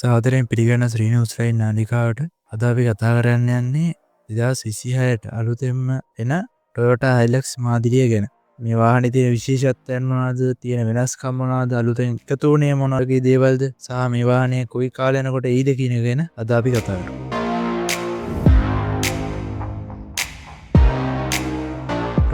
සහෝදරයන් පිළිගන්න ශ්‍රීන උත්සවයි නාලිකාවට අද අපි කතා කරන්න යන්නේ 2026ට අලුතෙන්ම එන Toyota Hilux මාදිරිය ගැන. මේ වාහනේ තියෙන විශේෂත්වයන් මොනවද? තියෙන වෙනස්කම් මොනවද? අලුතෙන් එකතු වුණේ මොන වගේ දේවල්ද? සහ මේ වාහනේ කොයි කාලේ යනකොට එයිද කියන එක ගැන අද අපි කතා කරමු.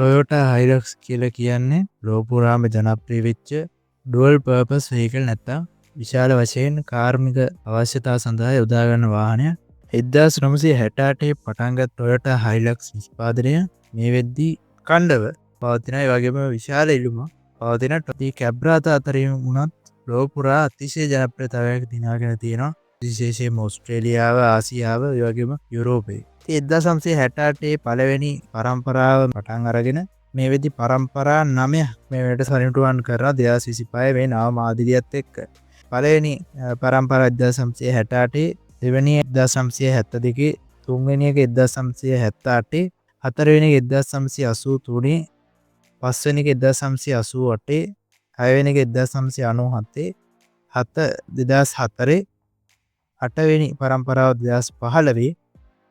Toyota Hilux කියලා කියන්නේ ලෝපුරාම ජනප්‍රිය වෙච්ච dual purpose vehicle නැත්තම් විශාල වශයෙන් කාර්මික අවශ්‍යතා සඳහා යොදාගන්න වාහනයක්. 1968 පටන්ගත් Toyota Hilux නිෂ්පාදනය මේ වෙද්දී කණ්ඩව පවතින ඒ වගේම විශාල ඉල්ලුම පවතින ටොපි කැබ්‍රාත අතරින් වුණත් ලෝපුරා අතිශය ජනප්‍රියතාවයක් දිනාගෙන තියෙනවා. විශේෂයෙන්ම ඕස්ට්‍රේලියාව, ආසියාව, ඒ වගේම යුරෝපයේ. 1968 පළවෙනි පරම්පරාව පටන් අරගෙන මේ වෙද්දී පරම්පරා 9ක් මේ වෙලට සනිටුවන් කරලා 2025 මේ නව මාදිරියත් එක්ක. පළවෙනි පරම්පරාව 1968, දෙවෙනි 1972, තුන්වෙනි එක 1978, හතරවෙනි එක 1983, පස්වෙනි එක 1988, හයවෙනි එක 1997, 2004, අටවෙනි පරම්පරාව 2015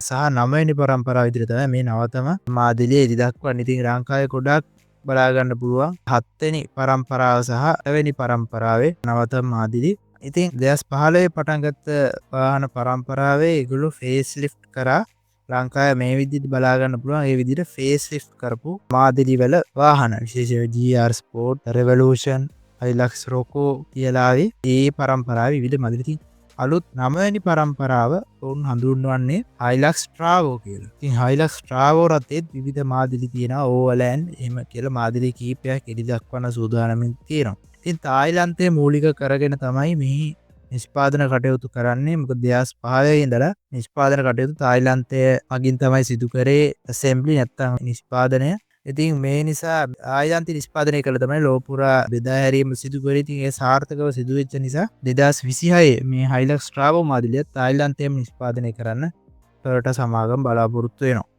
සහ නවවෙනි පරම්පරාව විදිහට තමයි මේ නවතම මාදිලිය ඉදි දක්වන්නේ. ඉතින් ලංකාවේ ගොඩක් බලා ගන්න පුළුවන් 7 වෙනි පරම්පරාව සහ 8 වෙනි පරම්පරාවේ නවතම මාදිලි. ඉතින් 2015 පටන් ගත්ත වාහන පරම්පරාවේ ඒගොල්ලෝ ෆේස් ලිෆ්ට් කරා. ලංකාවේ මේ විදිහට බලා ගන්න පුළුවන් ඒ විදිහට ෆේස් ලිෆ්ට් කරපු මාදිලි වල වාහන විශේෂයෙන් GR Sport, Revolution, Hilux Roco කියලා ඒ පරම්පරාවේ විවිධ මාදිලි. අලුත් 9 වෙනි පරම්පරාව උන් හඳුන්වන්නේ Hilux Travo කියලා. ඉතින් Hilux Travo රථෙත් විවිධ මාදිලි තියෙනවා. ඕවර්ලෑන්ඩ් එහෙම කියලා මාදිලි කීපයක් එලි දක්වන සූදානමින් තියෙනවා. ඉතින් තායිලන්තයේ මූලික කරගෙන තමයි මේ නිෂ්පාදන කටයුතු කරන්නේ. මොකද 2015 ඉඳලා නිෂ්පාදන කටයුතු තායිලන්තයේ මගින් තමයි සිදු කරේ ඇසෙම්බලි නැත්තම් නිෂ්පාදනය. ඉතින් මේ නිසා ආයන්ති නිෂ්පාදනය කළ තමයි ලෝපුරා බෙදා හැරීම සිදු කරේ. ඉතින් ඒ සාර්ථකව සිදු වෙච්ච නිසා 2026 මේ Hilux Travo මාදිලිය තායිලන්තයේම නිෂ්පාදනය කරන්න Toyota සමාගම බලාපොරොත්තු වෙනවා.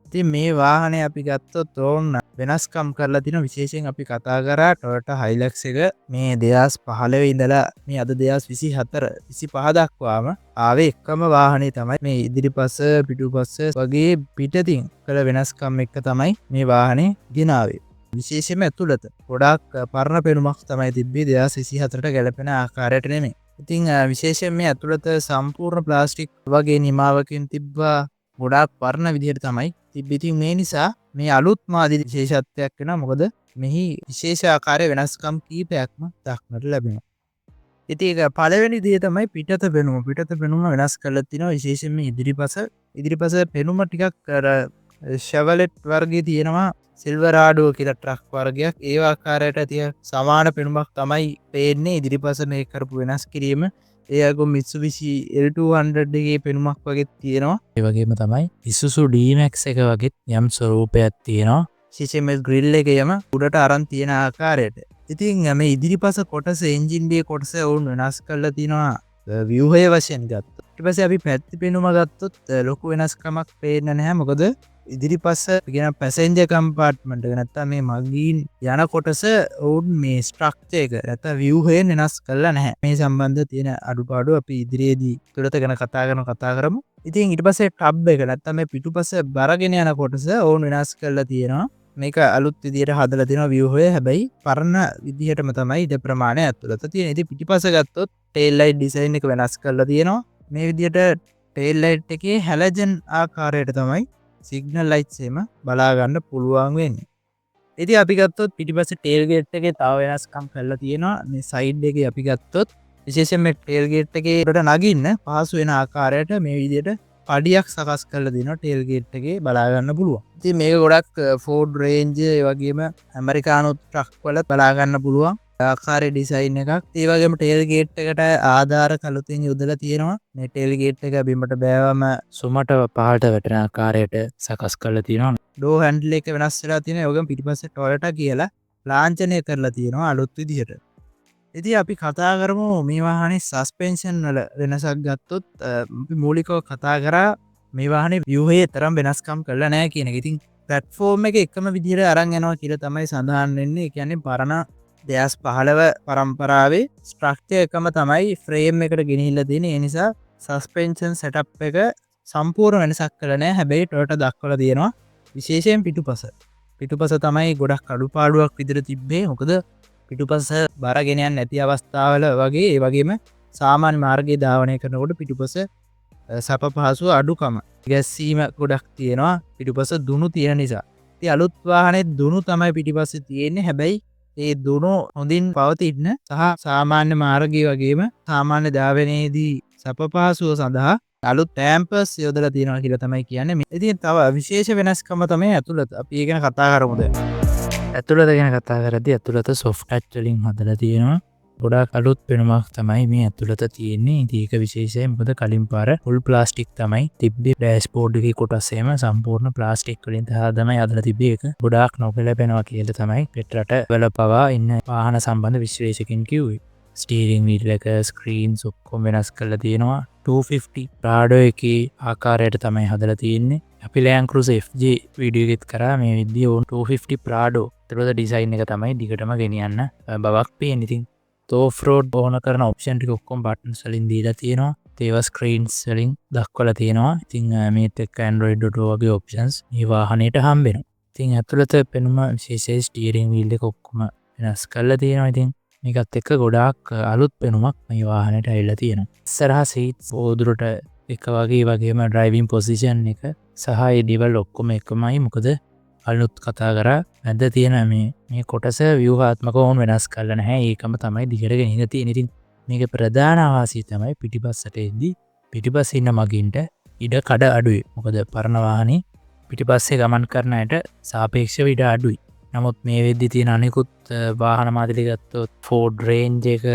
ඉතින් මේ වාහනේ අපි ගත්තොත් ඕන වෙනස්කම් කරලා තිනවා. විශේෂයෙන් අපි කතා කරා Toyota Hilux එක මේ 2015 ඉඳලා මේ අද 2024 25 දක්වාම ආවේ එකම වාහනේ තමයි. මේ ඉදිරිපස පිටුපස වගේ පිටතින් කළ වෙනස්කම් එක තමයි මේ වාහනේ ගෙනාවේ. විශේෂයෙන්ම ඇතුළත ගොඩාක් පරණ පෙනුමක් තමයි තිබ්බේ 2024ට ගැලපෙන ආකාරයට නෙමෙයි. ඉතින් විශේෂයෙන් මේ ඇතුළත සම්පූර්ණ ප්ලාස්ටික් වගේ නිමාවකින් තිබ්බා. ගොඩාක් පරණ විදිහට තමයි තිබ්බේ. ඉතින් මේ නිසා මේ අලුත් මාදිලි විශේෂත්වයක් වෙනවා. මොකද මෙහි විශේෂ ආකාරයේ වෙනස්කම් කීපයක්ම දක්නට ලැබෙනවා. ඉතින් ඒක පළවෙනි දේ තමයි පිටත පෙනුම. පිටත පෙනුම වෙනස් කරලා තිනවා. විශේෂයෙන්ම ඉදිරිපස පෙනුම ටිකක් අර Chevrolet වර්ගයේ තියෙනවා. Silverado කියලා ට්‍රක් වර්ගයක්. ඒ ආකාරයට තියෙන සමාන පෙනුමක් තමයි පේන්නේ. ඉදිරිපස මේ කරපු වෙනස් කිරීම ඒගො Mitsubishi L200 එකේ පෙනුමක් වගේ තියෙනවා. ඒ වගේම තමයි Isuzu D-Max එක වගේ යම් ස්වරූපයක් තියෙනවා. විශේෂයෙන්ම ග්‍රිල් එකේම උඩට අරන් තියෙන ආකාරයට. ඉතින් මේ ඉදිරිපස කොටස එන්ජින් බේ කොටස වුන් වෙනස් කරලා තිනවා ව්‍යුහය වශයෙන් ගත්තොත්. ඊට පස්සේ අපි පැත්ති පෙනුම ගත්තොත් ලොකු වෙනස්කමක් පේන්නේ නැහැ. මොකද ඉදිරිපස කියන පැසෙන්ජර් කම්පාර්ට්මන්ට් එක නැත්තම් මේ මගින් යන කොටස වුන් මේ ස්ට්‍රක්චර් එක නැත්තම් ව්‍යුහයෙන් වෙනස් කරලා නැහැ. මේ සම්බන්ධ තියෙන අඩුපාඩු අපි ඉදිරියේදී තුරත ගැන කතා කරමු. ඉතින් ඊට පස්සේ ටබ් එක නැත්තම් මේ පිටුපස බරගෙන යන කොටස වුන් වෙනස් කරලා තියෙනවා. මේක අලුත් විදියට හදලා තියෙනවා ව්‍යුහය. හැබැයි පරණ විදිහටම තමයි ඉද ප්‍රමාණය ඇතුළත තියෙන. ඉතින් පිටිපස ගත්තොත් ටේල් ලයිට් ඩිසයින් එක වෙනස් කරලා තියෙනවා. මේ විදියට ටේල් ලයිට් එකේ හැලජන් ආකාරයට තමයි සිග්නල් ලයිට්ස් එම බලා ගන්න පුළුවන් වෙන්නේ. ඉතින් අපි ගත්තොත් පිටිපස්සේ ටේල් ගේට් එකේ තව වෙනස්කම් කරලා තියෙනවා. මේ සයිඩ් එකේ අපි ගත්තොත් විශේෂයෙන්ම ටේල් ගේට් එකේ උඩට නගින්න පහසු වෙන ආකාරයට මේ විදියට පඩියක් සකස් කරලා දෙනවා. ටේල් ගේට් එකේ බලා ගන්න පුළුවන්. ඉතින් මේක ගොඩක් Ford Range ඒ වගේම ඇමරිකානු ට්‍රක් වල බලා ගන්න පුළුවන් ආකාරයේ ඩිසයින් එකක්. ඒ වගේම ටේල් ගේට් එකට ආධාර කළුතින් යොදලා තියෙනවා. මේ ටේල් ගේට් එක බිමට බෑවම සුමට පහළට වැටෙන ආකාරයට සකස් කරලා තියෙනවා. ඩෝ හැන්ඩල් එක වෙනස් වෙලා තියෙනවා. ඒ වගේම පිටිපස්සේ Toyota කියලා ලාංඡනය කරලා තියෙනවා අලුත් විදිහට. ඉතින් අපි කතා කරමු මේ වාහනේ සස්පෙන්ෂන් වල වෙනසක් ගත්තොත් අපි මූලිකව කතා කරා මේ වාහනේ ව්‍යුහයේ තරම් වෙනස්කම් කරලා නැහැ කියන එක. ඉතින් ප්ලැට්ෆෝම් එක එකම විදිහට අරන් යනවා කියලා තමයි සඳහන් වෙන්නේ. ඒ කියන්නේ පරණ 2015 පරම්පරාවේ ස්ට්‍රක්චර් එකම තමයි ෆ්‍රේම් එකට ගෙනිහිල්ලා තියෙන්නේ. ඒ නිසා සස්පෙන්ෂන් සෙටප් එක සම්පූර්ණ වෙනසක් කරලා නැහැ. හැබැයි Toyota දක්වලා තියෙනවා විශේෂයෙන් පිටුපස. පිටුපස තමයි ගොඩක් අඩුපාඩුවක් විදිහට තිබ්බේ. මොකද පිටුපස බර ගෙන යන්නේ නැති අවස්ථාවල වගේ ඒ වගේම සාමාන්‍ය මාර්ගයේ ධාවනය කරනකොට පිටුපස සප පහසුව අඩුකම ගැස්සීම ගොඩක් තියෙනවා පිටුපස දුනු තියෙන නිසා. ඉතින් අලුත් වාහනේ දුනු තමයි පිටිපස්සේ තියෙන්නේ. හැබැයි ඒ දුනු හොඳින් පවතින්න සහ සාමාන්‍ය මාර්ගයේ වගේම සාමාන්‍ය ධාවනයේදී සප පහසුව සඳහා අලුත් ටෑම්පර්ස් යොදලා තියෙනවා කියලා තමයි කියන්නේ. ඉතින් තව විශේෂ වෙනස්කම තමයි ඇතුළත. අපි ඒ ගැන කතා කරමුද? ඇතුළත ගැන කතා කරද්දී ඇතුළත soft touch වලින් හදලා තියෙනවා. ගොඩාක් අලුත් පෙනුමක් තමයි මේ ඇතුළත තියෙන්නේ. ඉතින් ඒක විශේෂයි. මොකද කලින් පාර ෆුල් ප්ලාස්ටික් තමයි තිබ්බේ. ඩෑෂ්බෝඩ් එකේ කොටස් එහෙම සම්පූර්ණ ප්ලාස්ටික් වලින් තමයි හදලා තිබ්බේ. ඒක ගොඩාක් නොපැළපෙනවා කියලා තමයි පෙට්‍රට වල පවා ඉන්න වාහන සම්බන්ධ විශ්ලේෂකයන් කිව්වේ. ස්ටීරිං වීල් එක ස්ක්‍රීන්ස් ඔක්කොම වෙනස් කරලා තියෙනවා. 250 ප්‍රාඩෝ එකේ ආකාරයට තමයි හදලා තියෙන්නේ. අපි Land Cruiser FJ වීඩියෝ එකෙත් කරා මේ විදිහේ 250 ප්‍රාඩෝ. ඒතකොට ඩිසයින් එක තමයි දිගටම ගෙනියන්න බවක් පේන්නේ. ඉතින් off road ඕන කරන ඔප්ෂන් ටික ඔක්කොම බටන්ස් වලින් දීලා තියෙනවා. ඒවා ස්ක්‍රීන්ස් වලින් දක්වලා තියෙනවා. ඉතින් මේත් එක්ක Android Auto වගේ ඔප්ෂන්ස් මේ වාහනේට හම්බ වෙනවා. ඉතින් ඇතුළත පෙනුම විශේෂයෙන් ස්ටීරිං වීල් එක ඔක්කොම වෙනස් කරලා තියෙනවා. ඉතින් මේකත් එක්ක ගොඩාක් අලුත් පෙනුමක් මේ වාහනේට ඇවිල්ලා තියෙනවා. ඉස්සරහා සීට්ස් පොදුරට එක වගේම ඩ්‍රයිවිං පොසිෂන් එක සහ ඒ ඩිවල් ඔක්කොම එකමයි. මොකද අලුත් කතා කරා මැද තියෙන මේ කොටස ව්‍යුහාත්මකව වෙනස් කරලා නැහැ. ඒකම තමයි දිගට ගෙනියලා තියෙන්නේ. ඉතින් මේක ප්‍රධාන අවාසිය තමයි පිටිපස්සට එද්දී පිටිපස්සේ ඉන්න මගින්ට ඉඩ කඩ අඩුයි. මොකද පරණ වාහනේ පිටිපස්සේ ගමන් කරන අයට සාපේක්ෂව ඉඩ අඩුයි. නමුත් මේ වෙද්දි තියෙන අනිකුත් වාහන මාදිලි ගත්තොත් Ford Range එක,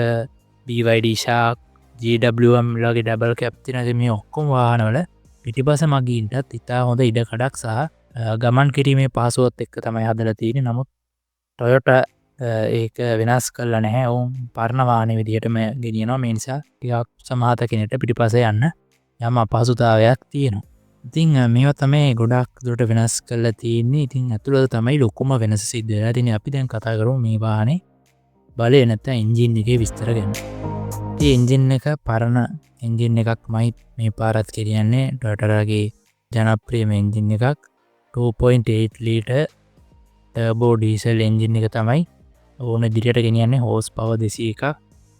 BYD Shark, GWM වගේ ඩබල් කැප් තියෙන මේ ඔක්කොම වාහනවල පිටිපස මගින්ටත් ඉතා හොඳ ඉඩ කඩක් සහ ගමන් කිරීමේ පහසුවත් එක්ක තමයි හදලා තියෙන්නේ. නමුත් Toyota ඒක වෙනස් කරලා නැහැ. ඔවුන් පරණ වාහනේ විදිහටම ගෙනියනවා. මේ නිසා ටිකක් සමහත කෙනෙක්ට පිටිපස්සේ යන්න යම් අපහසුතාවයක් තියෙනවා. ඉතින් මේවා තමයි ගොඩක් දුරට වෙනස් කරලා තියෙන්නේ. ඉතින් ඇතුළත තමයි ලොකුම වෙනස සිද්ධ වෙලා තියෙන්නේ. අපි දැන් කතා කරමු මේ වාහනේ බලය නැත්නම් එන්ජින් එකේ විස්තර ගැන. ඉතින් එන්ජින් එක පරණ එන්ජින් එකක්මයි මේ පාරත් කියන්නේ. Toyotaගේ ජනප්‍රියම එන්ජින් එකක්. 2.8 ලීටර් ටර්බෝ ඩීසල් එන්ජින් එක තමයි ඕන දිගට ගෙනියන්නේ. හෝස් පවර් 201ක්,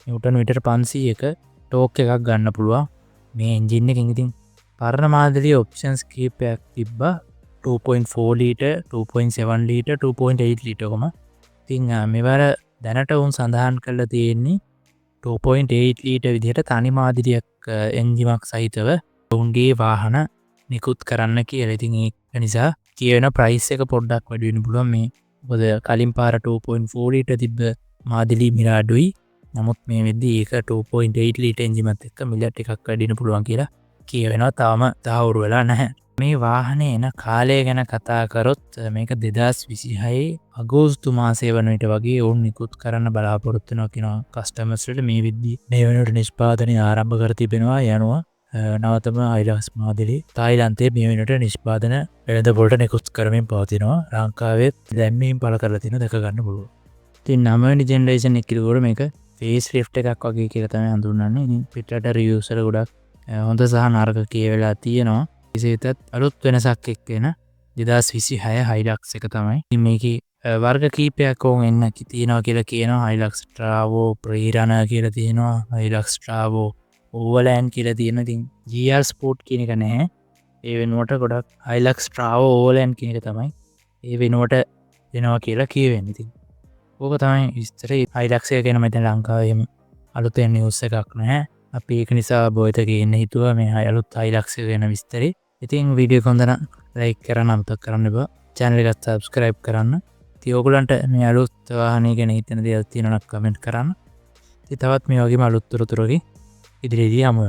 නිව්ටන් මීටර් 500ක ටෝක් එකක් ගන්න පුළුවන් මේ එන්ජින් එකෙන්. ඉතින් පරණ මාදිරියේ ඔප්ෂන්ස් කීපයක් තිබ්බා. 2.4 ලීටර්, 2.7 ලීටර්, 2.8 ලීටර් කොම. ඉතින් මෙවර දැනට උන් සඳහන් කරලා තියෙන්නේ 2.8 ලීටර් විදිහට තනි මාදිරියක් එන්ජිමක් සහිතව උන්ගේ වාහන නිකුත් කරන්න කියලා. ඉතින් ඒක නිසා කියන ප්‍රයිස් එක පොඩ්ඩක් වැඩි වෙන්න පුළුවන්. මේ මොකද කලින් පාර 2.4 ලීටර් තිබ්බ මාදිලි මිල අඩුයි. නමුත් මේ වෙද්දි ඒක 2.8 ලීටර් එන්ජිමත් එක්ක මිල ටිකක් වැඩි වෙන්න පුළුවන් කියලා කියවෙනවා. තාම තහවුරු වෙලා නැහැ. මේ වාහනේ එන කාලය ගැන කතා කරොත් මේක 2026 අගෝස්තු මාසයේ වන විට වගේ ඔවුන් නිකුත් කරන්න බලාපොරොත්තු වෙනවා කියනවා කස්ටමර්ස්ලට. මේ වෙද්දි මේ වෙනකොට නිෂ්පාදනය ආරම්භ කර තිබෙනවා යනවා. නවතම Hilux මාදිලි තායිලන්තයේ මේ වෙනකොට නිෂ්පාදන වෙළඳපොළට නිකුත් කරමින් පවතිනවා. ලංකාවේ දැන්වීම පළ කරලා තියෙන දැක ගන්න පුළුවන්. ඉතින් 9 වෙනි ජෙනරේෂන් එක කිව්වොත් මේක ෆේස් ලිෆ්ට් එකක් වගේ කියලා තමයි හඳුන්වන්නේ. ඉතින් පිටරට රිවිව්ස් වල ගොඩක් හොඳ සහ නරක කියවෙලා තියෙනවා. විශේෂයෙන්ම අලුත් වෙනසක් එක්කෙන 2026 Hilux එක තමයි. ඉතින් මේකේ වර්ග කීපයක් ඕන් එන්න තියෙනවා කියලා කියනවා. Hilux Travo, Prerunner කියලා තියෙනවා. Hilux Travo Overland කියලා තියෙනවා. ඉතින් GR Sport කියන එක නැහැ. ඒ වෙනුවට ගොඩක් Hilux Travo Overland කියන එක තමයි ඒ වෙනුවට දෙනවා කියලා කියවෙන්නේ. ඉතින් ඕක තමයි විස්තරේ. Hilux එක ගැන මම ලංකාවේ එහෙම අලුතෙන් නිවුස් එකක් නැහැ. අපි ඒක නිසා බොයිත ගේන්න හිතුවා මේ අලුත් Hilux එක ගැන විස්තරේ. ඉතින් වීඩියෝ එක හොඳ නම් ලයික් කරන්න අමතක කරන්න එපා. channel එකට subscribe කරන්න. ඉතින් ඕගොල්ලන්ට මේ අලුත් වාහනේ ගැන හිතන දේවල් තියෙනවා නම් කමෙන්ට් කරන්න. ඉතින් තවත් මේ වගේම අලුත් තොරතුරු ඉදිරියේදී යමු.